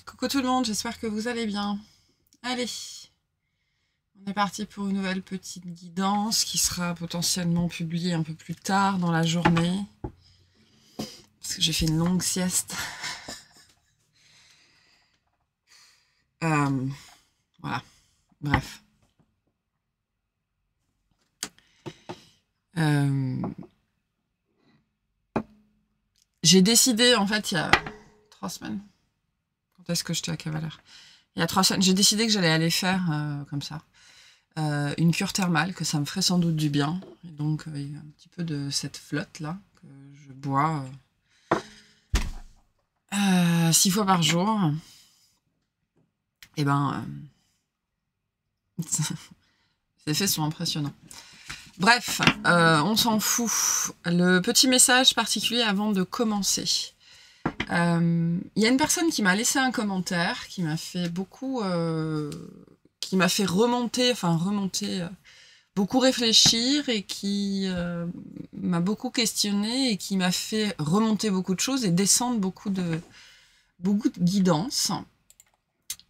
Coucou tout le monde, j'espère que vous allez bien. Allez, on est parti pour une nouvelle petite guidance qui sera potentiellement publiée un peu plus tard dans la journée. Parce que j'ai fait une longue sieste. Voilà, bref. J'ai décidé, en fait, il y a 3 semaines. Quand est-ce que j'étais à Cavalère? Il y a 3 semaines, j'ai décidé que j'allais aller faire, comme ça, une cure thermale, que ça me ferait sans doute du bien. Et donc, il y a un petit peu de cette flotte-là que je bois 6 fois par jour. Et ben, ces effets sont impressionnants. Bref, on s'en fout. Le petit message particulier avant de commencer. Il y a une personne qui m'a laissé un commentaire, qui m'a fait beaucoup... qui m'a fait remonter, beaucoup réfléchir et qui m'a beaucoup questionné et qui m'a fait remonter beaucoup de choses et descendre beaucoup de guidance.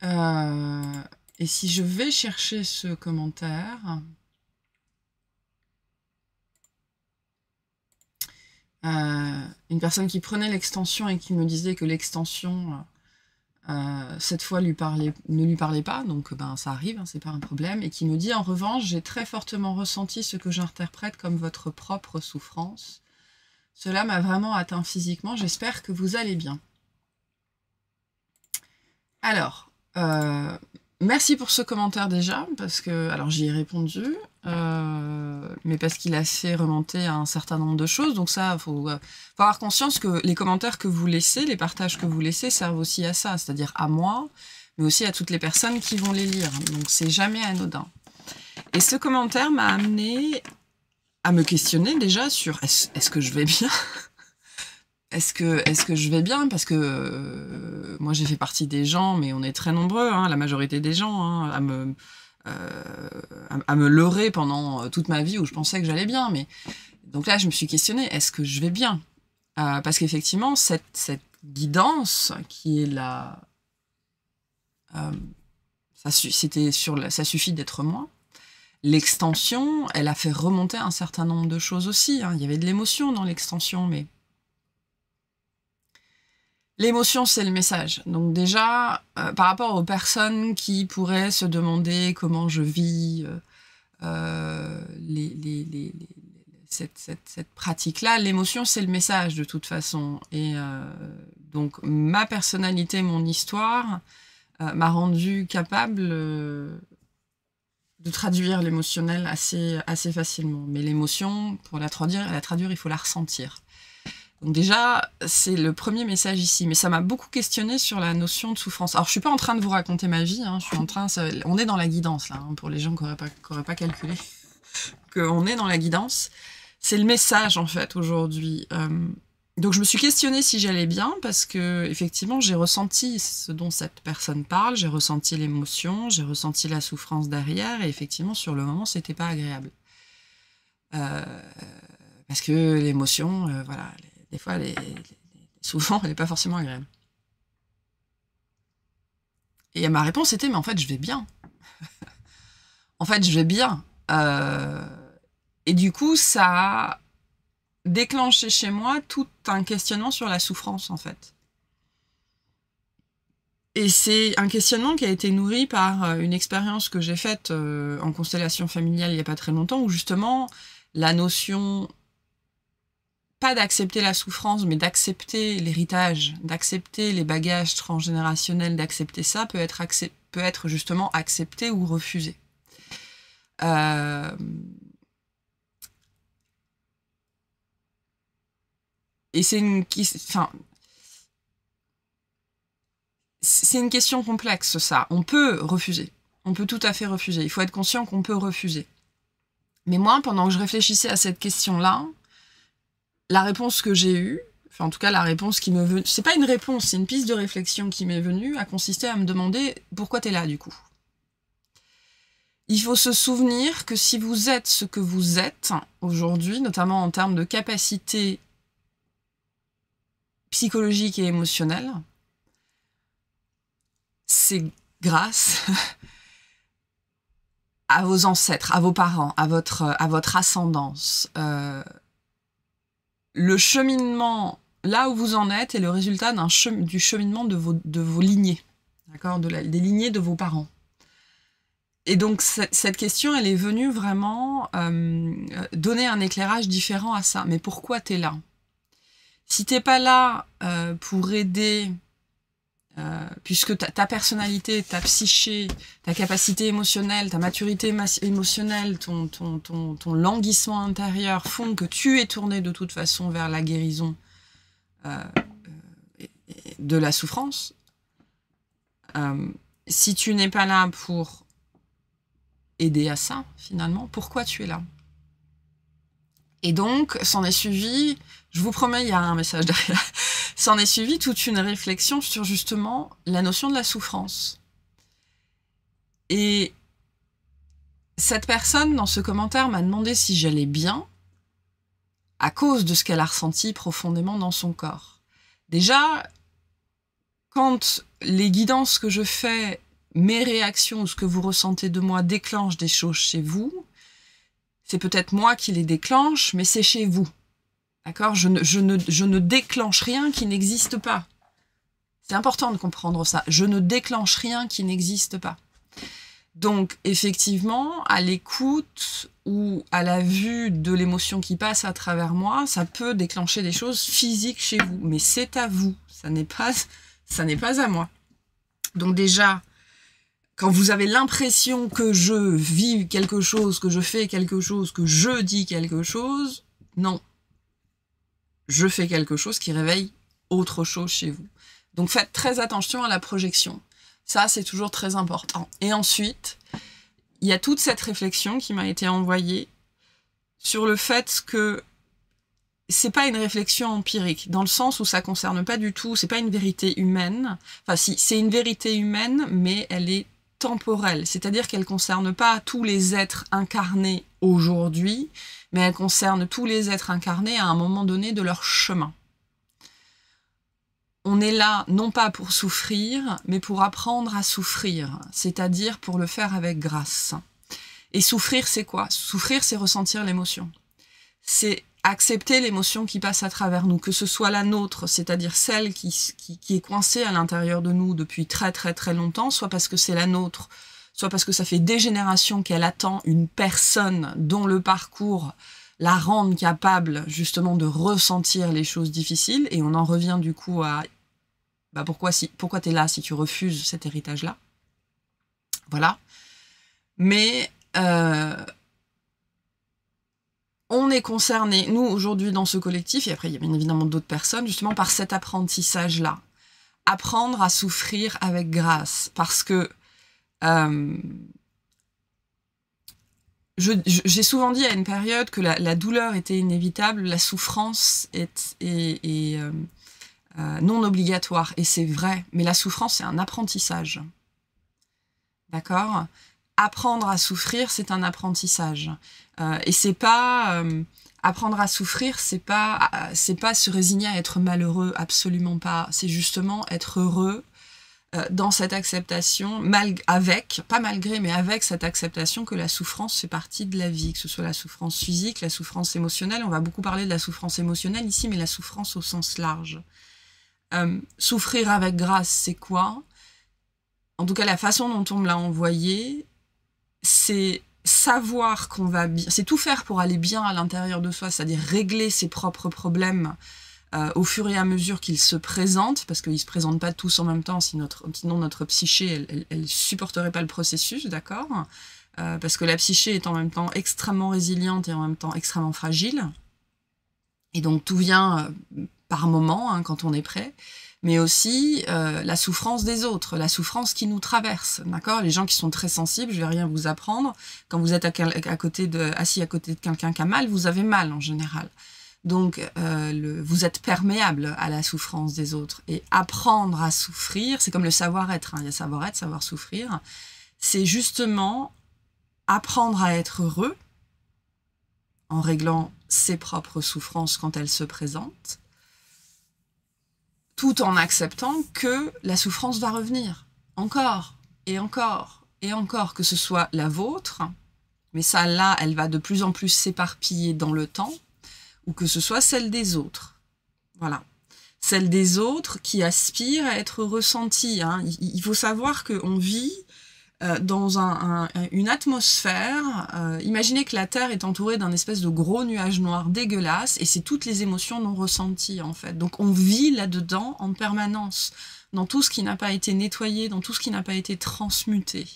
Et si je vais chercher ce commentaire... une personne qui prenait l'extension et qui me disait que l'extension, cette fois, ne lui parlait pas, donc ben, ça arrive, hein, c'est pas un problème, et qui me dit, en revanche, j'ai très fortement ressenti ce que j'interprète comme votre propre souffrance. Cela m'a vraiment atteint physiquement, j'espère que vous allez bien. Alors, merci pour ce commentaire déjà, parce que, alors j'y ai répondu, mais parce qu'il a fait remonter un certain nombre de choses, donc ça, faut avoir conscience que les commentaires que vous laissez, les partages que vous laissez servent aussi à ça, c'est-à-dire à moi, mais aussi à toutes les personnes qui vont les lire, donc c'est jamais anodin. Et ce commentaire m'a amené à me questionner déjà sur est-ce que je vais bien? Est-ce que je vais bien? Parce que moi j'ai fait partie des gens, mais on est très nombreux, hein, la majorité des gens, hein, à me leurrer pendant toute ma vie où je pensais que j'allais bien. Mais donc là je me suis questionnée, est-ce que je vais bien? Parce qu'effectivement cette guidance qui est là, ça suffit d'être moi. L'extension, elle a fait remonter un certain nombre de choses aussi, hein. Il y avait de l'émotion dans l'extension, mais l'émotion, c'est le message. Donc déjà, par rapport aux personnes qui pourraient se demander comment je vis cette pratique-là, l'émotion, c'est le message de toute façon. Et donc ma personnalité, mon histoire m'a rendu capable de traduire l'émotionnel assez facilement. Mais l'émotion, pour la traduire, il faut la ressentir. Donc déjà, c'est le premier message ici, mais ça m'a beaucoup questionné sur la notion de souffrance. Alors, je suis pas en train de vous raconter ma vie, hein, on est dans la guidance, là, hein, pour les gens qui n'auraient pas calculé qu'on est dans la guidance. C'est le message, en fait, aujourd'hui. Donc, je me suis questionnée si j'allais bien, parce que, effectivement, j'ai ressenti ce dont cette personne parle, j'ai ressenti l'émotion, j'ai ressenti la souffrance derrière, et effectivement, sur le moment, c'était pas agréable. Parce que l'émotion, voilà... Des fois, souvent, elle n'est pas forcément agréable. Et ma réponse était, mais en fait, je vais bien. En fait, je vais bien. Et du coup, ça a déclenché chez moi tout un questionnement sur la souffrance, en fait. Et c'est un questionnement qui a été nourri par une expérience que j'ai faite en constellation familiale il n'y a pas très longtemps, où justement, la notion... pas d'accepter la souffrance, mais d'accepter l'héritage, d'accepter les bagages transgénérationnels, d'accepter ça peut être justement accepté ou refusé. Et c'est une question complexe, ça. On peut refuser. On peut tout à fait refuser. Il faut être conscient qu'on peut refuser. Mais moi, pendant que je réfléchissais à cette question-là, la réponse que j'ai eue, enfin en tout cas la réponse qui m'est venue, c'est pas une réponse, c'est une piste de réflexion qui m'est venue, a consisté à me demander pourquoi t'es là du coup. Il faut se souvenir que si vous êtes ce que vous êtes aujourd'hui, notamment en termes de capacité psychologique et émotionnelle, c'est grâce à vos ancêtres, à vos parents, à votre ascendance. Le cheminement, là où vous en êtes, est le résultat du cheminement de vos lignées, d'accord, des lignées de vos parents. Et donc, cette question, elle est venue vraiment donner un éclairage différent à ça. Mais pourquoi tu es là? Si tu n'es pas là pour aider, puisque ta personnalité, ta psyché, ta capacité émotionnelle, ta maturité émotionnelle, ton languissement intérieur font que tu es tourné de toute façon vers la guérison de la souffrance, si tu n'es pas là pour aider à ça, finalement, pourquoi tu es là? Et donc, s'en est suivi, je vous promets, il y a un message derrière, s'en est suivi toute une réflexion sur justement la notion de la souffrance. Et cette personne, dans ce commentaire, m'a demandé si j'allais bien à cause de ce qu'elle a ressenti profondément dans son corps. Déjà, quand les guidances que je fais, mes réactions, ce que vous ressentez de moi déclenchent des choses chez vous, c'est peut-être moi qui les déclenche, mais c'est chez vous. D'accord ? Je ne déclenche rien qui n'existe pas. C'est important de comprendre ça. Je ne déclenche rien qui n'existe pas. Donc, effectivement, à l'écoute ou à la vue de l'émotion qui passe à travers moi, ça peut déclencher des choses physiques chez vous. Mais c'est à vous. Ça n'est pas à moi. Donc déjà, quand vous avez l'impression que je vis quelque chose, que je fais quelque chose, que je dis quelque chose, non. Je fais quelque chose qui réveille autre chose chez vous. Donc faites très attention à la projection. Ça, c'est toujours très important. Et ensuite, il y a toute cette réflexion qui m'a été envoyée sur le fait que c'est pas une réflexion empirique, dans le sens où ça concerne pas du tout, c'est pas une vérité humaine. Enfin, si, c'est une vérité humaine, mais elle est temporelle. C'est-à-dire qu'elle concerne pas tous les êtres incarnés aujourd'hui, mais elle concerne tous les êtres incarnés à un moment donné de leur chemin. On est là, non pas pour souffrir, mais pour apprendre à souffrir, c'est-à-dire pour le faire avec grâce. Et souffrir, c'est quoi? Souffrir, c'est ressentir l'émotion. C'est accepter l'émotion qui passe à travers nous, que ce soit la nôtre, c'est-à-dire celle qui est coincée à l'intérieur de nous depuis très très très longtemps, soit parce que c'est la nôtre, soit parce que ça fait des générations qu'elle attend une personne dont le parcours la rende capable justement de ressentir les choses difficiles, et on en revient du coup à pourquoi tu es là si tu refuses cet héritage-là. Voilà. Mais on est concerné, nous, aujourd'hui, dans ce collectif, et après, il y a bien évidemment d'autres personnes, justement, par cet apprentissage-là. Apprendre à souffrir avec grâce. Parce que j'ai souvent dit à une période que la douleur était inévitable, la souffrance est non obligatoire. Et c'est vrai, mais la souffrance, c'est un apprentissage. D'accord ? Apprendre à souffrir, c'est un apprentissage. Et c'est pas apprendre à souffrir, c'est pas se résigner à être malheureux, absolument pas. C'est justement être heureux dans cette acceptation, pas malgré, mais avec cette acceptation que la souffrance fait partie de la vie, que ce soit la souffrance physique, la souffrance émotionnelle. On va beaucoup parler de la souffrance émotionnelle ici, mais la souffrance au sens large. Souffrir avec grâce, c'est quoi? En tout cas, la façon dont on me l'a envoyé, c'est savoir qu'on va bien, c'est tout faire pour aller bien à l'intérieur de soi, c'est-à-dire régler ses propres problèmes au fur et à mesure qu'ils se présentent, parce qu'ils ne se présentent pas tous en même temps, sinon notre psyché, elle supporterait pas le processus, d'accord, parce que la psyché est en même temps extrêmement résiliente et en même temps extrêmement fragile, et donc tout vient par moment, hein, quand on est prêt, mais aussi la souffrance des autres, la souffrance qui nous traverse, d'accord? Les gens qui sont très sensibles, je vais rien vous apprendre, quand vous êtes assis à côté de quelqu'un qui a mal, vous avez mal en général. Donc, vous êtes perméable à la souffrance des autres. Et apprendre à souffrir, c'est comme le savoir-être, hein. Il y a savoir-être, savoir souffrir. C'est justement apprendre à être heureux en réglant ses propres souffrances quand elles se présentent, tout en acceptant que la souffrance va revenir. encore, et encore, et encore, que ce soit la vôtre, mais ça, là, elle va de plus en plus s'éparpiller dans le temps, ou que ce soit celle des autres. Voilà. Celle des autres qui aspirent à être ressentie. Hein. Il faut savoir qu'on vit dans une atmosphère. Imaginez que la Terre est entourée d'un espèce de gros nuage noir dégueulasse, et c'est toutes les émotions non ressenties, en fait. Donc on vit là-dedans en permanence, dans tout ce qui n'a pas été nettoyé, dans tout ce qui n'a pas été transmuté.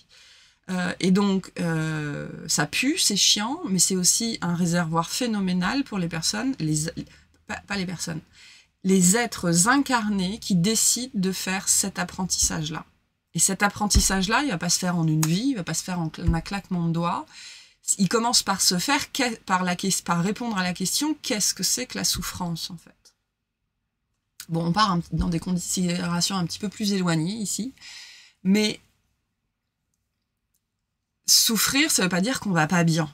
Et donc, ça pue, c'est chiant, mais c'est aussi un réservoir phénoménal pour les personnes, pas les personnes, les êtres incarnés qui décident de faire cet apprentissage-là. Et cet apprentissage-là, il va pas se faire en une vie, il va pas se faire en un claquement de doigts. Il commence par se faire par répondre à la question « Qu'est-ce que c'est que la souffrance ?» en fait. Bon, on part dans des considérations un petit peu plus éloignées ici, mais souffrir, ça veut pas dire qu'on va pas bien.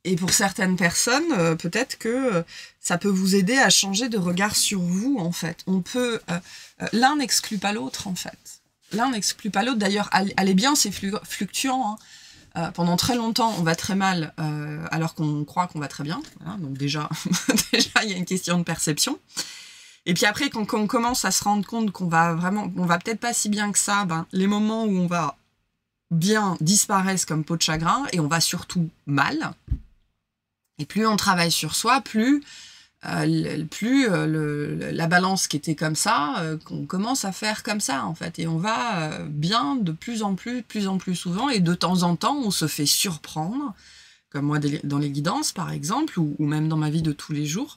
Et pour certaines personnes, peut-être que ça peut vous aider à changer de regard sur vous, en fait. On peut, l'un n'exclut pas l'autre, en fait. L'un n'exclut pas l'autre. D'ailleurs, aller bien, c'est fluctuant. Hein. Pendant très longtemps, on va très mal, alors qu'on croit qu'on va très bien. Voilà, donc déjà, il y a une question de perception. Et puis après, quand on commence à se rendre compte qu'on va peut-être pas si bien que ça, les moments où on va bien disparaissent comme peau de chagrin, et on va surtout mal. Et plus on travaille sur soi, plus la balance qui était comme ça, qu'on commence à faire comme ça, en fait. Et on va bien de plus en plus souvent, et de temps en temps, on se fait surprendre, comme moi dans les guidances, par exemple, ou même dans ma vie de tous les jours,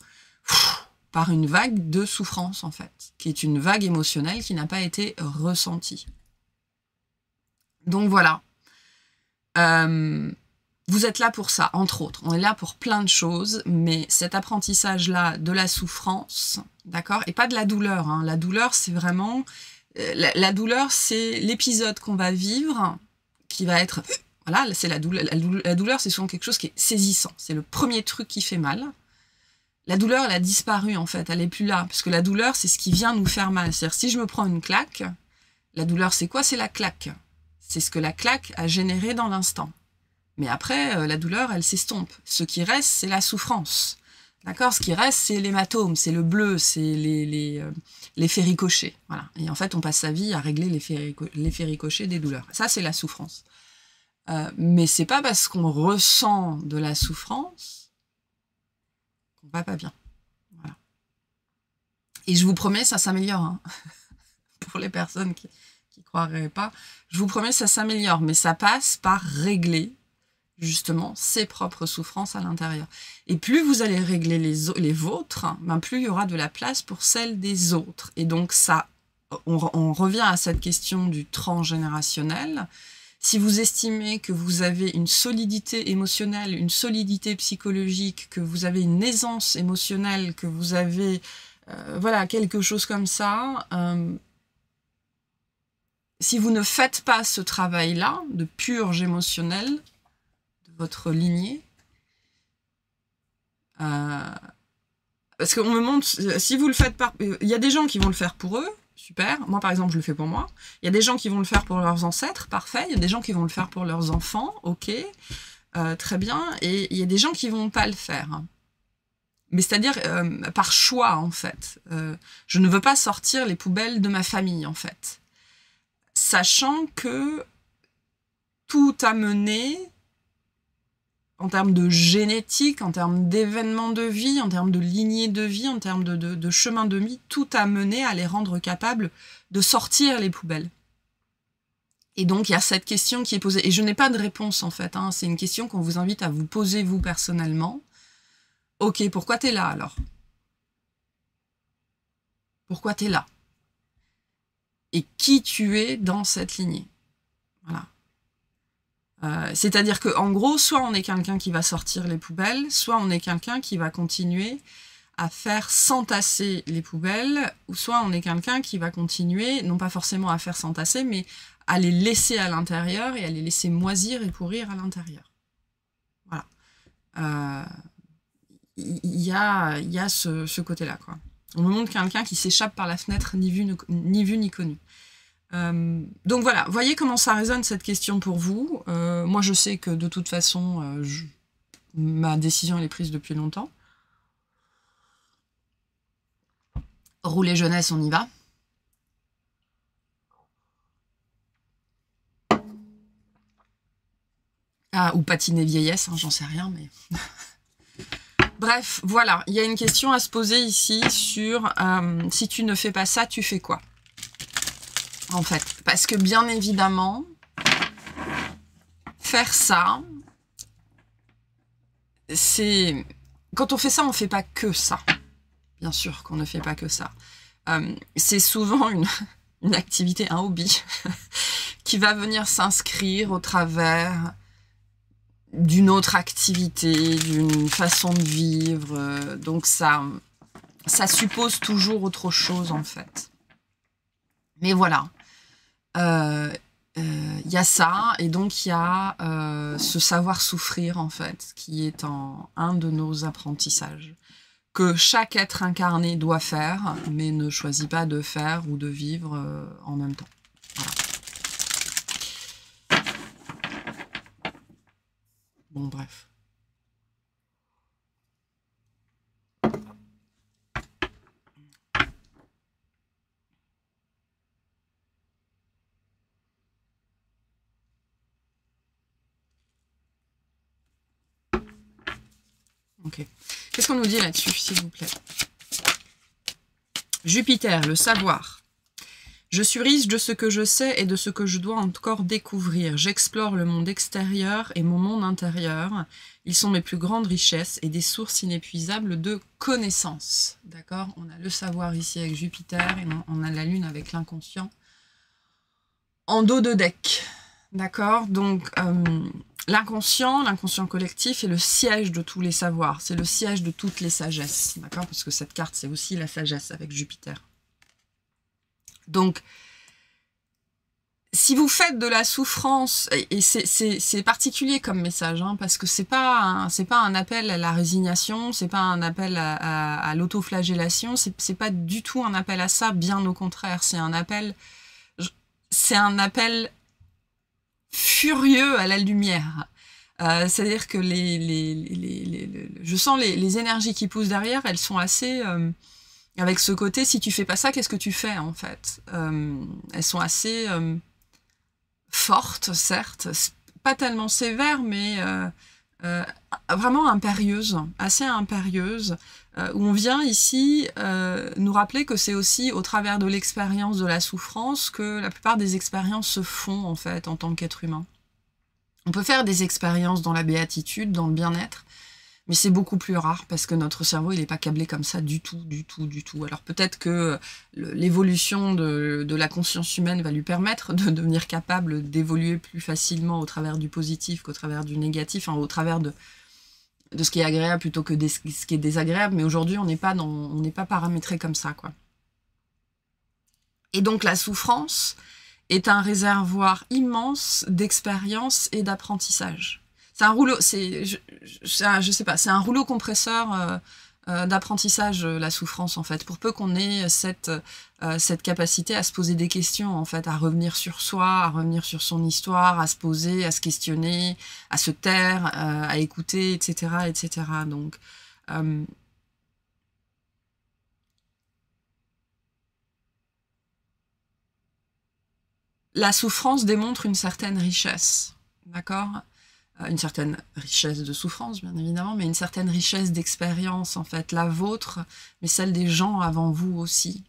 par une vague de souffrance, en fait, qui est une vague émotionnelle qui n'a pas été ressentie. Donc voilà. Vous êtes là pour ça, entre autres. On est là pour plein de choses, mais cet apprentissage-là de la souffrance, d'accord, et pas de la douleur. Hein. La douleur, c'est vraiment... La douleur, c'est l'épisode qu'on va vivre, qui va être... Voilà, c'est la douleur. La douleur, c'est souvent quelque chose qui est saisissant. C'est le premier truc qui fait mal. La douleur, elle a disparu, en fait. Elle n'est plus là. Parce que la douleur, c'est ce qui vient nous faire mal. C'est-à-dire, si je me prends une claque, la douleur, c'est quoi? C'est la claque. C'est ce que la claque a généré dans l'instant. Mais après, la douleur, elle s'estompe. Ce qui reste, c'est la souffrance. D'accord? Ce qui reste, c'est l'hématome, c'est le bleu, c'est l'effet ricochet. Voilà. Et en fait, on passe sa vie à régler l'effet ricochet des douleurs. Ça, c'est la souffrance. Mais c'est pas parce qu'on ressent de la souffrance qu'on va pas bien. Voilà. Et je vous promets, ça s'améliore. Hein. Pour les personnes qui croiraient pas, je vous promets, ça s'améliore. Mais ça passe par régler justement ses propres souffrances à l'intérieur. Et plus vous allez régler les vôtres, plus il y aura de la place pour celles des autres. Et donc ça, on revient à cette question du transgénérationnel. Si vous estimez que vous avez une solidité émotionnelle, une solidité psychologique, que vous avez une aisance émotionnelle, que vous avez voilà, quelque chose comme ça, si vous ne faites pas ce travail-là de purge émotionnelle, votre lignée, parce qu'on me montre, si vous le faites par, il y a des gens qui vont le faire pour eux, super, moi par exemple je le fais pour moi, il y a des gens qui vont le faire pour leurs ancêtres, parfait, il y a des gens qui vont le faire pour leurs enfants, ok, très bien, et il y a des gens qui vont pas le faire, mais c'est-à-dire par choix en fait, je ne veux pas sortir les poubelles de ma famille en fait, sachant que tout a mené en termes de génétique, en termes d'événements de vie, en termes de lignée de vie, en termes de chemin de vie, tout a mené à les rendre capables de sortir les poubelles. Et donc, il y a cette question qui est posée. Et je n'ai pas de réponse, en fait. Hein. C'est une question qu'on vous invite à vous poser, vous, personnellement. Ok, pourquoi t'es là, alors? Pourquoi t'es là? Et qui tu es dans cette lignée? Voilà. C'est-à-dire qu'en gros, soit on est quelqu'un qui va sortir les poubelles, soit on est quelqu'un qui va continuer à faire s'entasser les poubelles, ou soit on est quelqu'un qui va continuer, non pas forcément à faire s'entasser, mais à les laisser à l'intérieur et à les laisser moisir et pourrir à l'intérieur. Voilà. Il y a ce côté-là, quoi. On me montre quelqu'un qui s'échappe par la fenêtre, ni vu ni connu. Donc voilà, voyez comment ça résonne cette question pour vous. Moi je sais que de toute façon, ma décision elle est prise depuis longtemps. Rouler jeunesse, on y va. Ah, ou patiner vieillesse, hein, j'en sais rien, mais... Bref, voilà, il y a une question à se poser ici sur si tu ne fais pas ça, tu fais quoi? En fait, parce que bien évidemment, faire ça, c'est... Quand on fait ça, on ne fait pas que ça. Bien sûr qu'on ne fait pas que ça. C'est souvent une activité, un hobby, qui va venir s'inscrire au travers d'une autre activité, d'une façon de vivre. Donc ça suppose toujours autre chose, en fait. Mais voilà. Y a ça, et donc il y a ce savoir souffrir, en fait, qui est un de nos apprentissages, que chaque être incarné doit faire, mais ne choisit pas de faire ou de vivre en même temps. Voilà. Bon, bref. Ok. Qu'est-ce qu'on nous dit là-dessus, s'il vous plaît? Jupiter, le savoir. Je suis riche de ce que je sais et de ce que je dois encore découvrir. J'explore le monde extérieur et mon monde intérieur. Ils sont mes plus grandes richesses et des sources inépuisables de connaissances. D'accord? On a le savoir ici avec Jupiter et on a la Lune avec l'inconscient en dos de deck. D'accord? Donc, l'inconscient collectif est le siège de tous les savoirs. C'est le siège de toutes les sagesses. D'accord? Parce que cette carte, c'est aussi la sagesse avec Jupiter. Donc, si vous faites de la souffrance, et c'est particulier comme message, hein, parce que c'est pas un appel à la résignation, c'est pas un appel à l'autoflagellation, c'est pas du tout un appel à ça, bien au contraire, c'est un appel furieux à la lumière. C'est-à-dire que je sens les énergies qui poussent derrière, elles sont assez... avec ce côté, si tu fais pas ça, qu'est-ce que tu fais, en fait? Elles sont assez fortes, certes, pas tellement sévères, mais vraiment impérieuses, assez impérieuses, où on vient ici nous rappeler que c'est aussi au travers de l'expérience de la souffrance que la plupart des expériences se font, en fait, en tant qu'être humain. On peut faire des expériences dans la béatitude, dans le bien-être, mais c'est beaucoup plus rare parce que notre cerveau, il n'est pas câblé comme ça du tout, du tout, du tout. Alors peut-être que l'évolution de la conscience humaine va lui permettre de devenir capable d'évoluer plus facilement au travers du positif qu'au travers du négatif, hein, au travers de ce qui est agréable plutôt que ce qui est désagréable. Mais aujourd'hui, on n'est pas paramétré comme ça, quoi. Et donc la souffrance est un réservoir immense d'expérience et d'apprentissage. C'est un rouleau, je sais pas, c'est un rouleau compresseur d'apprentissage, la souffrance, en fait. Pour peu qu'on ait cette capacité à se poser des questions, en fait, à revenir sur soi, à revenir sur son histoire, à se poser, à se questionner, à se taire, à écouter, etc., etc. Donc, la souffrance démontre une certaine richesse, d'accord? Une certaine richesse de souffrance, bien évidemment, mais une certaine richesse d'expérience, en fait, la vôtre, mais celle des gens avant vous aussi.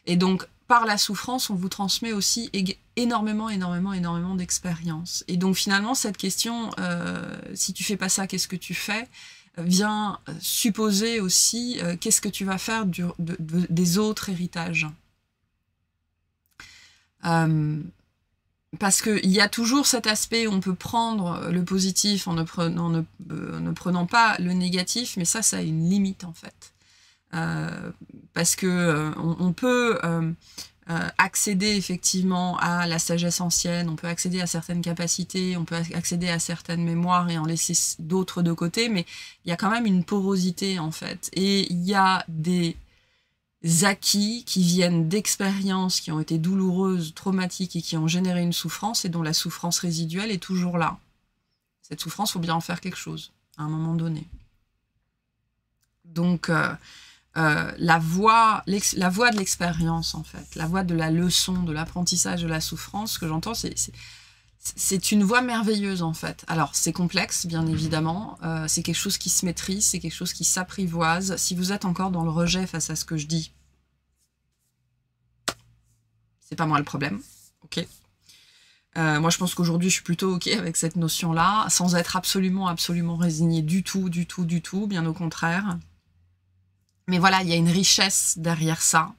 Et donc, par la souffrance, on vous transmet aussi énormément d'expérience. Et donc, finalement, cette question, si tu fais pas ça, qu'est-ce que tu fais, vient supposer aussi qu'est-ce que tu vas faire des autres héritages. Parce qu'il y a toujours cet aspect où on peut prendre le positif en ne prenant pas le négatif, mais ça a une limite, en fait. Parce que on peut accéder effectivement à la sagesse ancienne, on peut accéder à certaines capacités, on peut accéder à certaines mémoires et en laisser d'autres de côté, mais il y a quand même une porosité, en fait. Et il y a des acquis qui viennent d'expériences qui ont été douloureuses, traumatiques et qui ont généré une souffrance et dont la souffrance résiduelle est toujours là. Cette souffrance, il faut bien en faire quelque chose à un moment donné. Donc, la voie de l'expérience, en fait, la voie de la leçon, de l'apprentissage de la souffrance, ce que j'entends, c'est une voie merveilleuse, en fait. Alors, c'est complexe, bien évidemment. C'est quelque chose qui se maîtrise, c'est quelque chose qui s'apprivoise. Si vous êtes encore dans le rejet face à ce que je dis, c'est pas moi le problème, ok. Moi, je pense qu'aujourd'hui, je suis plutôt ok avec cette notion-là, sans être absolument résignée du tout, bien au contraire. Mais voilà, il y a une richesse derrière ça.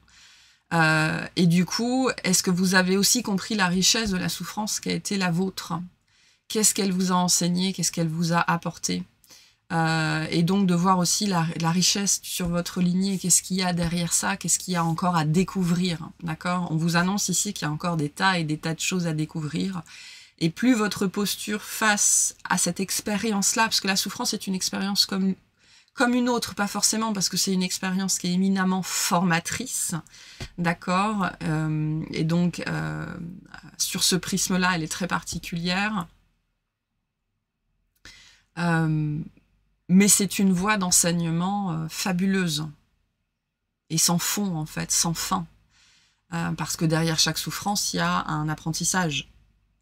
Et du coup, est-ce que vous avez aussi compris la richesse de la souffrance qui a été la vôtre? Qu'est-ce qu'elle vous a enseigné? Qu'est-ce qu'elle vous a apporté? Et donc de voir aussi la richesse sur votre lignée, qu'est-ce qu'il y a derrière ça, qu'est-ce qu'il y a encore à découvrir, d'accord? On vous annonce ici qu'il y a encore des tas et des tas de choses à découvrir, et plus votre posture face à cette expérience-là, parce que la souffrance est une expérience comme une autre, pas forcément, parce que c'est une expérience qui est éminemment formatrice, d'accord? Et donc, sur ce prisme-là, elle est très particulière. Mais c'est une voie d'enseignement fabuleuse et sans fond, en fait, sans fin. Parce que derrière chaque souffrance, il y a un apprentissage,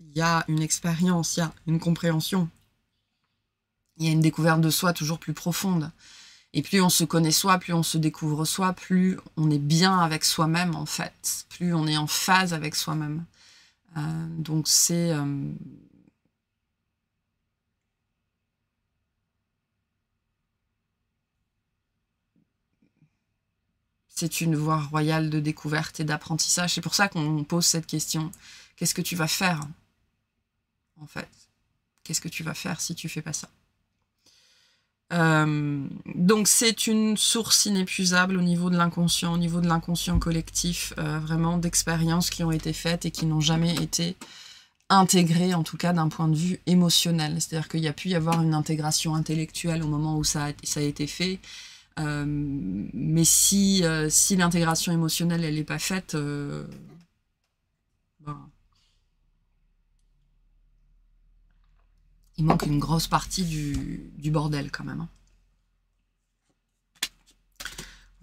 il y a une expérience, il y a une compréhension, il y a une découverte de soi toujours plus profonde. Et plus on se connaît soi, plus on se découvre soi, plus on est bien avec soi-même, en fait, plus on est en phase avec soi-même. Donc c'est... c'est une voie royale de découverte et d'apprentissage. C'est pour ça qu'on pose cette question. Qu'est-ce que tu vas faire, en fait? Qu'est-ce que tu vas faire si tu fais pas ça? Donc c'est une source inépuisable au niveau de l'inconscient collectif, vraiment d'expériences qui ont été faites et qui n'ont jamais été intégrées, en tout cas d'un point de vue émotionnel. C'est-à-dire qu'il y a pu y avoir une intégration intellectuelle au moment où ça a été fait, mais si l'intégration émotionnelle elle n'est pas faite, ben, il manque une grosse partie du bordel quand même.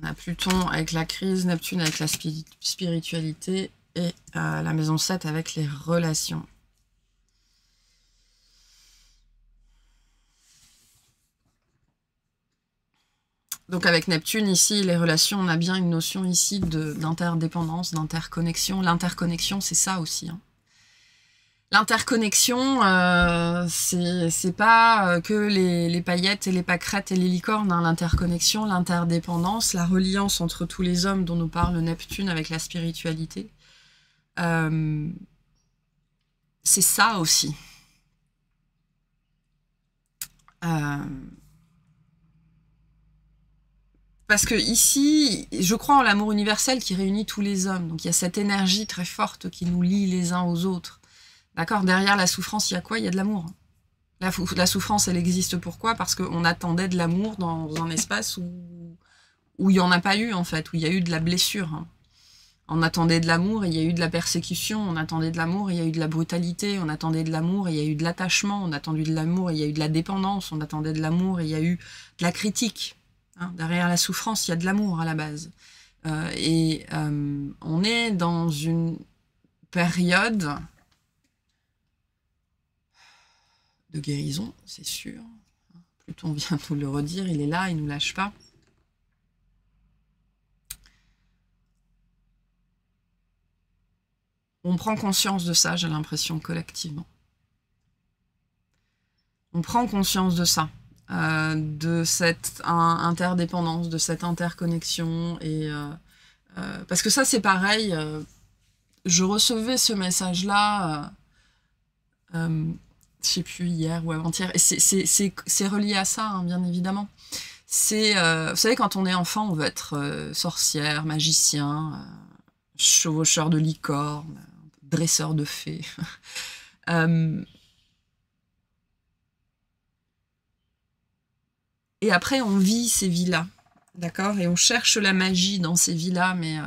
On a Pluton avec la crise, Neptune avec la spiritualité et la maison 7 avec les relations. Donc avec Neptune ici, les relations, on a bien une notion ici d'interdépendance, d'interconnexion. L'interconnexion, c'est ça aussi, hein. L'interconnexion, c'est pas que les paillettes et les pâquerettes et les licornes, hein. L'interconnexion, l'interdépendance, la reliance entre tous les hommes dont nous parle Neptune avec la spiritualité, c'est ça aussi. Parce que ici, je crois en l'amour universel qui réunit tous les hommes. Donc il y a cette énergie très forte qui nous lie les uns aux autres. D'accord? Derrière la souffrance, il y a quoi? Il y a de l'amour. La souffrance, elle existe pourquoi? Parce qu'on attendait de l'amour dans un espace où il n'y en a pas eu, en fait, où il y a eu de la blessure. On attendait de l'amour et il y a eu de la persécution. On attendait de l'amour et il y a eu de la brutalité. On attendait de l'amour et il y a eu de l'attachement. On attendait de l'amour et il y a eu de la dépendance. On attendait de l'amour et il y a eu de la critique. Derrière la souffrance, il y a de l'amour à la base. On est dans une période de guérison, c'est sûr. Pluton vient nous le redire, il est là, il ne nous lâche pas. On prend conscience de ça, j'ai l'impression, collectivement. On prend conscience de ça, de cette interdépendance, de cette interconnexion. Parce que ça, c'est pareil. Je recevais ce message-là, je sais plus, hier ou avant-hier. Et c'est relié à ça, hein, bien évidemment. Vous savez, quand on est enfant, on veut être sorcière, magicien, chevaucheur de licorne, dresseur de fées. Et après, on vit ces vies-là. d'accord? Et on cherche la magie dans ces vies-là, mais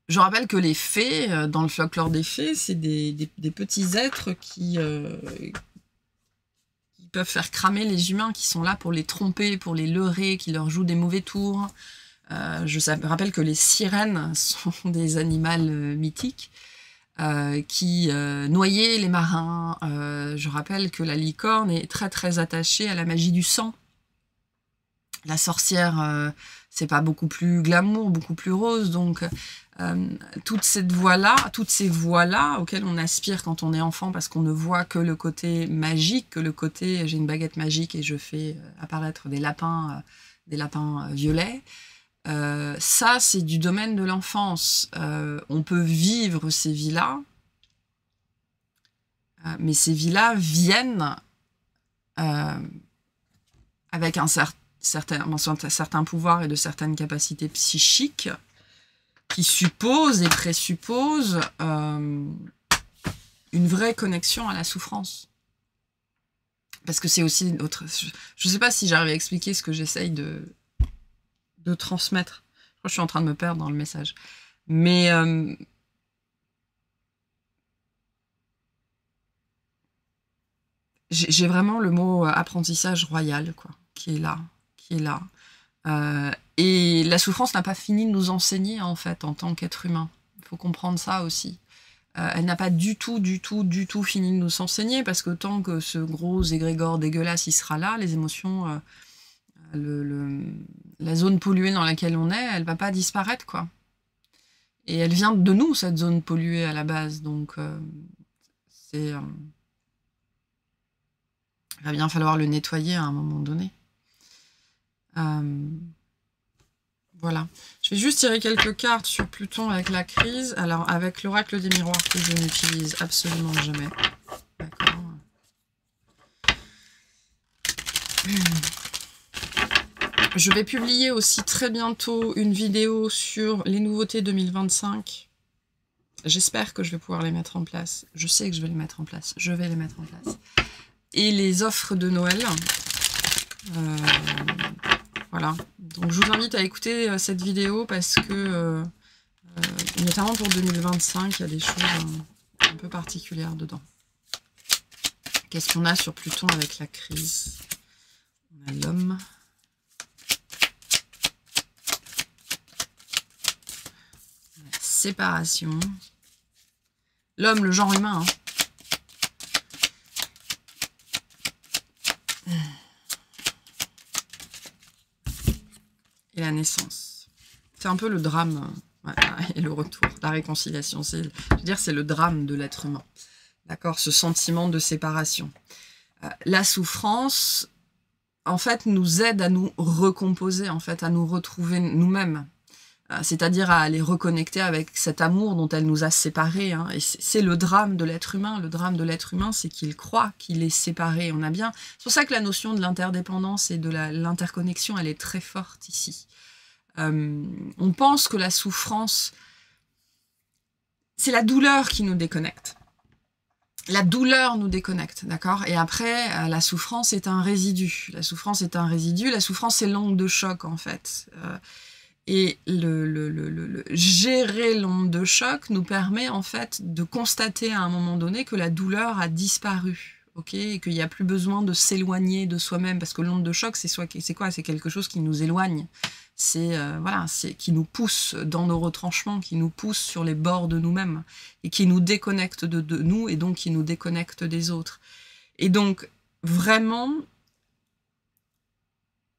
je rappelle que les fées, dans le folklore des fées, c'est des petits êtres qui peuvent faire cramer les humains, qui sont là pour les tromper, pour les leurrer, qui leur jouent des mauvais tours. Je rappelle que les sirènes sont des animaux mythiques qui noyaient les marins. Je rappelle que la licorne est très très attachée à la magie du sang. La sorcière, c'est pas beaucoup plus glamour, beaucoup plus rose, donc toutes ces voies-là auxquelles on aspire quand on est enfant, parce qu'on ne voit que le côté magique, que le côté j'ai une baguette magique et je fais apparaître des lapins violets. Ça, c'est du domaine de l'enfance. On peut vivre ces vies-là, mais ces vies-là viennent avec un certain pouvoir et de certaines capacités psychiques qui supposent et présupposent une vraie connexion à la souffrance. Parce que c'est aussi autre. Je ne sais pas si j'arrive à expliquer ce que j'essaye de transmettre. Je crois que je suis en train de me perdre dans le message. Mais j'ai vraiment le mot apprentissage royal, quoi, qui est là. Et la souffrance n'a pas fini de nous enseigner, en fait, en tant qu'être humain. Il faut comprendre ça aussi. Elle n'a pas du tout fini de nous enseigner, parce que tant que ce gros égrégore dégueulasse, il sera là, les émotions, la zone polluée dans laquelle on est, elle va pas disparaître, quoi. Et elle vient de nous, cette zone polluée, à la base. Donc, il va bien falloir le nettoyer à un moment donné. Voilà. Je vais juste tirer quelques cartes sur Pluton avec la crise. Alors, avec l'oracle des miroirs que je n'utilise absolument jamais. D'accord. Je vais publier aussi très bientôt une vidéo sur les nouveautés 2025. J'espère que je vais pouvoir les mettre en place. Je sais que je vais les mettre en place. Je vais les mettre en place. Et les offres de Noël. Voilà. Donc je vous invite à écouter cette vidéo parce que, notamment pour 2025, il y a des choses un peu particulières dedans. Qu'est-ce qu'on a sur Pluton avec la crise? On a l'homme. La séparation. L'homme, le genre humain, hein. Et la naissance. C'est un peu le drame, et le retour, la réconciliation. Je veux dire, c'est le drame de l'être humain. D'accord, ce sentiment de séparation. La souffrance, en fait, nous aide à nous recomposer, en fait, à nous retrouver nous-mêmes. C'est-à-dire à les reconnecter avec cet amour dont elle nous a séparés. Hein. Et c'est le drame de l'être humain. Le drame de l'être humain, c'est qu'il croit qu'il est séparé. On a bien. C'est pour ça que la notion de l'interdépendance et de l'interconnexion, elle est très forte ici. On pense que la souffrance, c'est la douleur qui nous déconnecte. La douleur nous déconnecte, d'accord? Et après, la souffrance est un résidu. La souffrance est un résidu. La souffrance, c'est l'onde de choc, en fait. Et gérer l'onde de choc nous permet en fait de constater à un moment donné que la douleur a disparu, ok, et qu'il n'y a plus besoin de s'éloigner de soi-même, parce que l'onde de choc, c'est quoi? C'est quelque chose qui nous éloigne, c'est qui nous pousse dans nos retranchements, qui nous pousse sur les bords de nous-mêmes, et qui nous déconnecte de nous, et donc qui nous déconnecte des autres. Et donc, vraiment,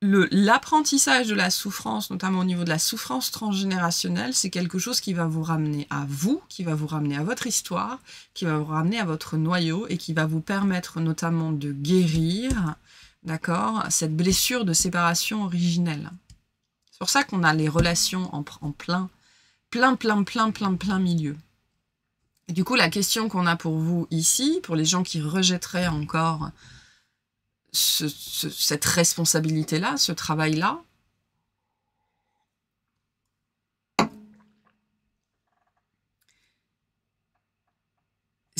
l'apprentissage de la souffrance, notamment au niveau de la souffrance transgénérationnelle, c'est quelque chose qui va vous ramener à vous, qui va vous ramener à votre histoire, qui va vous ramener à votre noyau et qui va vous permettre notamment de guérir, d'accord, cette blessure de séparation originelle. C'est pour ça qu'on a les relations en plein milieu. Et du coup, la question qu'on a pour vous ici, pour les gens qui rejetteraient encore cette responsabilité-là, ce travail-là,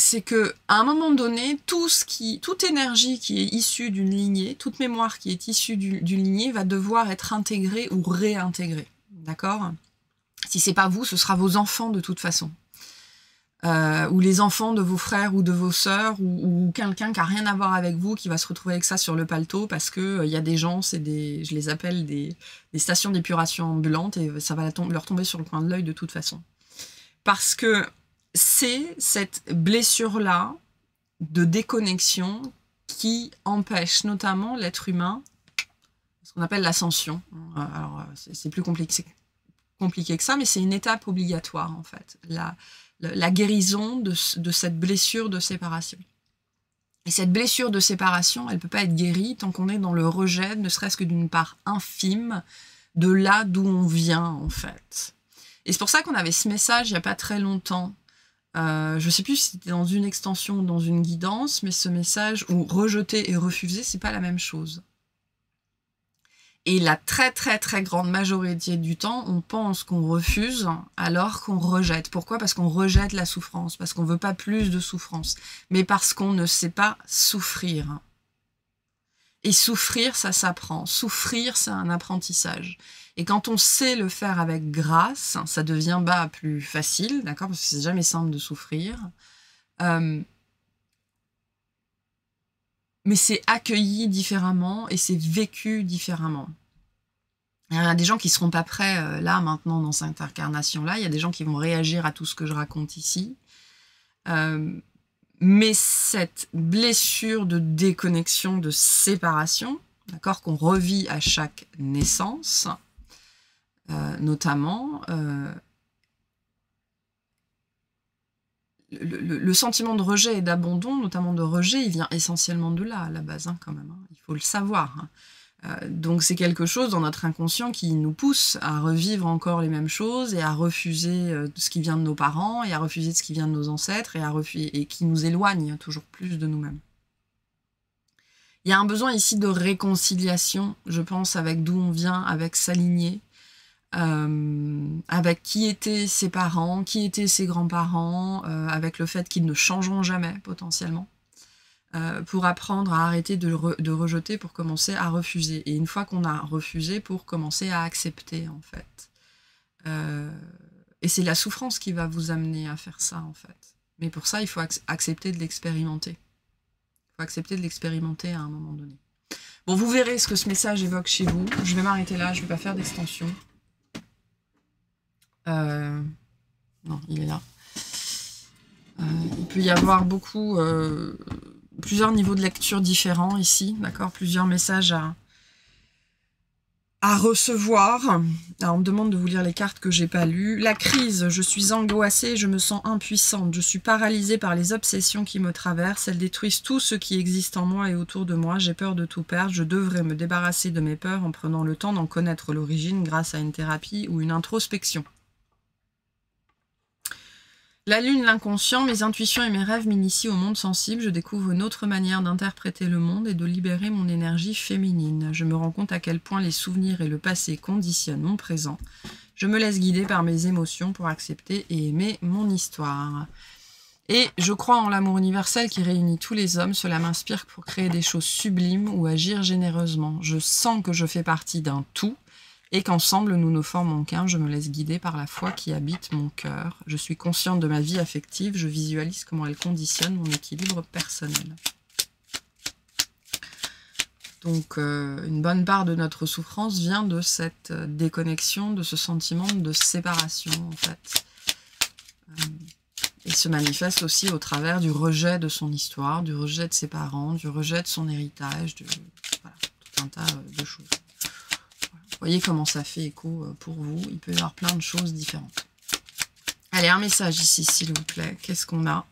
c'est que à un moment donné, toute énergie qui est issue d'une lignée, toute mémoire qui est issue d'une lignée va devoir être intégrée ou réintégrée. D'accord? Si c'est pas vous, ce sera vos enfants de toute façon. Ou les enfants de vos frères ou de vos sœurs, ou quelqu'un qui a rien à voir avec vous, qui va se retrouver avec ça sur le paletot, parce que y a des gens, je les appelle des stations d'épuration ambulantes, et ça va leur tomber sur le coin de l'œil de toute façon. Parce que c'est cette blessure-là de déconnexion qui empêche notamment l'être humain, ce qu'on appelle l'ascension. Alors, c'est plus compliqué que ça, mais c'est une étape obligatoire, en fait. La guérison de cette blessure de séparation. Et cette blessure de séparation, elle ne peut pas être guérie tant qu'on est dans le rejet, ne serait-ce que d'une part infime, de là d'où on vient, en fait. Et c'est pour ça qu'on avait ce message il n'y a pas très longtemps. Je ne sais plus si c'était dans une extension ou dans une guidance, mais ce message où rejeter et refuser, c'est pas la même chose. Et la très très très grande majorité du temps, on pense qu'on refuse alors qu'on rejette. Pourquoi? Parce qu'on rejette la souffrance, parce qu'on veut pas plus de souffrance, mais parce qu'on ne sait pas souffrir. Et souffrir, ça s'apprend. Souffrir, c'est un apprentissage. Et quand on sait le faire avec grâce, ça devient plus facile, d'accord? Parce que c'est jamais simple de souffrir. Mais c'est accueilli différemment et c'est vécu différemment. Il y a des gens qui ne seront pas prêts là, maintenant, dans cette incarnation-là. Il y a des gens qui vont réagir à tout ce que je raconte ici. Mais cette blessure de déconnexion, de séparation, d'accord, qu'on revit à chaque naissance, notamment, le sentiment de rejet et d'abandon, notamment de rejet, il vient essentiellement de là, à la base, quand même. Il faut le savoir. Donc c'est quelque chose dans notre inconscient qui nous pousse à revivre encore les mêmes choses et à refuser ce qui vient de nos parents et à refuser ce qui vient de nos ancêtres et qui nous éloigne toujours plus de nous-mêmes. Il y a un besoin ici de réconciliation, je pense, avec d'où on vient, avec sa lignée, avec qui étaient ses parents, qui étaient ses grands-parents, avec le fait qu'ils ne changeront jamais potentiellement. Pour apprendre à arrêter de rejeter, pour commencer à refuser. Et une fois qu'on a refusé, pour commencer à accepter, en fait. Et c'est la souffrance qui va vous amener à faire ça, en fait. Mais pour ça, il faut accepter de l'expérimenter. Il faut accepter de l'expérimenter à un moment donné. Bon, vous verrez ce que ce message évoque chez vous. Je vais m'arrêter là, je ne vais pas faire d'extension. Non, il est là. Il peut y avoir plusieurs niveaux de lecture différents ici, d'accord, plusieurs messages à recevoir. Alors, on me demande de vous lire les cartes que j'ai pas lues. La crise, je suis angoissée, je me sens impuissante, je suis paralysée par les obsessions qui me traversent, elles détruisent tout ce qui existe en moi et autour de moi, j'ai peur de tout perdre, je devrais me débarrasser de mes peurs en prenant le temps d'en connaître l'origine grâce à une thérapie ou une introspection. La lune, l'inconscient, mes intuitions et mes rêves m'initient au monde sensible. Je découvre une autre manière d'interpréter le monde et de libérer mon énergie féminine. Je me rends compte à quel point les souvenirs et le passé conditionnent mon présent. Je me laisse guider par mes émotions pour accepter et aimer mon histoire. Et je crois en l'amour universel qui réunit tous les hommes. Cela m'inspire pour créer des choses sublimes ou agir généreusement. Je sens que je fais partie d'un tout. Et qu'ensemble, nous ne formons qu'un. Je me laisse guider par la foi qui habite mon cœur. Je suis consciente de ma vie affective. Je visualise comment elle conditionne mon équilibre personnel. Donc, une bonne part de notre souffrance vient de cette déconnexion, de ce sentiment de séparation, en fait. Et se manifeste aussi au travers du rejet de son histoire, du rejet de ses parents, du rejet de son héritage, voilà, tout un tas de choses. Voyez comment ça fait écho pour vous. Il peut y avoir plein de choses différentes. Allez, un message ici, s'il vous plaît. Qu'est-ce qu'on a?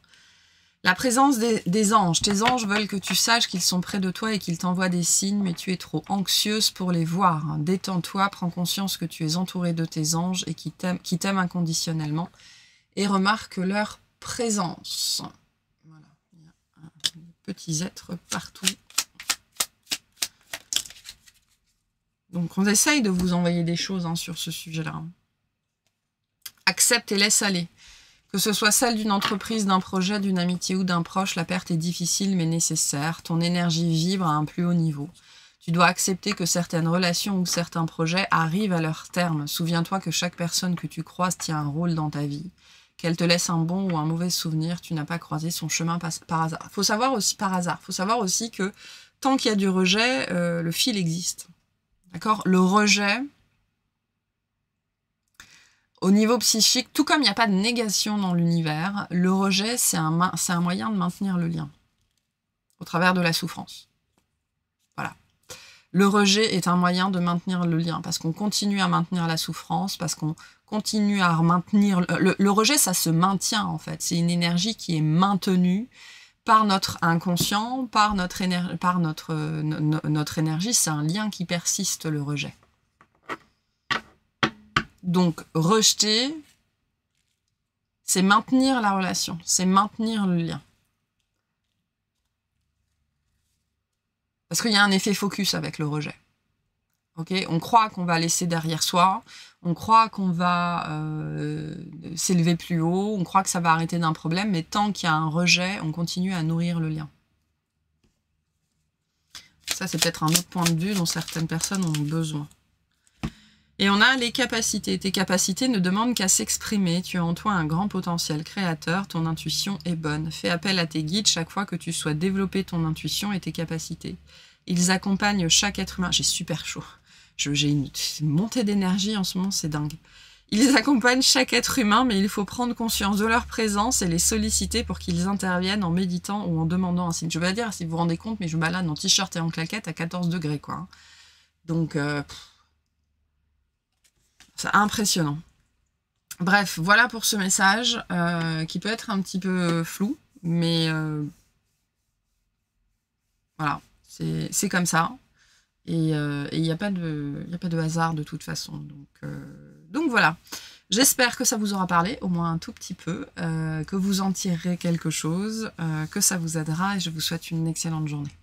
La présence des anges. Tes anges veulent que tu saches qu'ils sont près de toi et qu'ils t'envoient des signes, mais tu es trop anxieuse pour les voir. Détends-toi, prends conscience que tu es entourée de tes anges et qui t'aiment inconditionnellement. Et remarque leur présence. Voilà, il y a des petits êtres partout. Donc, on essaye de vous envoyer des choses sur ce sujet-là. Accepte et laisse aller. Que ce soit celle d'une entreprise, d'un projet, d'une amitié ou d'un proche, la perte est difficile mais nécessaire. Ton énergie vibre à un plus haut niveau. Tu dois accepter que certaines relations ou certains projets arrivent à leur terme. Souviens-toi que chaque personne que tu croises tient un rôle dans ta vie. Qu'elle te laisse un bon ou un mauvais souvenir, tu n'as pas croisé son chemin par hasard. Faut savoir aussi faut savoir aussi que tant qu'il y a du rejet, le fil existe. D'accord? Le rejet, au niveau psychique, tout comme il n'y a pas de négation dans l'univers, le rejet, c'est un moyen de maintenir le lien au travers de la souffrance. Voilà. Le rejet est un moyen de maintenir le lien parce qu'on continue à maintenir la souffrance, parce qu'on continue à maintenir... Le rejet, ça se maintient en fait. C'est une énergie qui est maintenue par notre inconscient, par notre énergie. C'est un lien qui persiste, le rejet. Donc, rejeter, c'est maintenir la relation, c'est maintenir le lien. Parce qu'il y a un effet focus avec le rejet. Okay, on croit qu'on va laisser derrière soi, on croit qu'on va s'élever plus haut, on croit que ça va arrêter d'un problème, mais tant qu'il y a un rejet, on continue à nourrir le lien. Ça, c'est peut-être un autre point de vue dont certaines personnes ont besoin. Et on a les capacités. Tes capacités ne demandent qu'à s'exprimer. Tu as en toi un grand potentiel créateur. Ton intuition est bonne. Fais appel à tes guides chaque fois que tu souhaites développer ton intuition et tes capacités. Ils accompagnent chaque être humain. J'ai super chaud. J'ai une montée d'énergie en ce moment, c'est dingue. Ils accompagnent chaque être humain, mais il faut prendre conscience de leur présence et les solliciter pour qu'ils interviennent en méditant ou en demandant un signe. Je vais pas dire si vous vous rendez compte, mais je me balade en t-shirt et en claquette à 14 degrés, quoi. Donc... c'est impressionnant. Bref, voilà pour ce message qui peut être un petit peu flou, mais voilà, c'est comme ça. Et il n'y a pas de hasard de toute façon. Donc voilà, j'espère que ça vous aura parlé, au moins un tout petit peu, que vous en tirerez quelque chose, que ça vous aidera et je vous souhaite une excellente journée.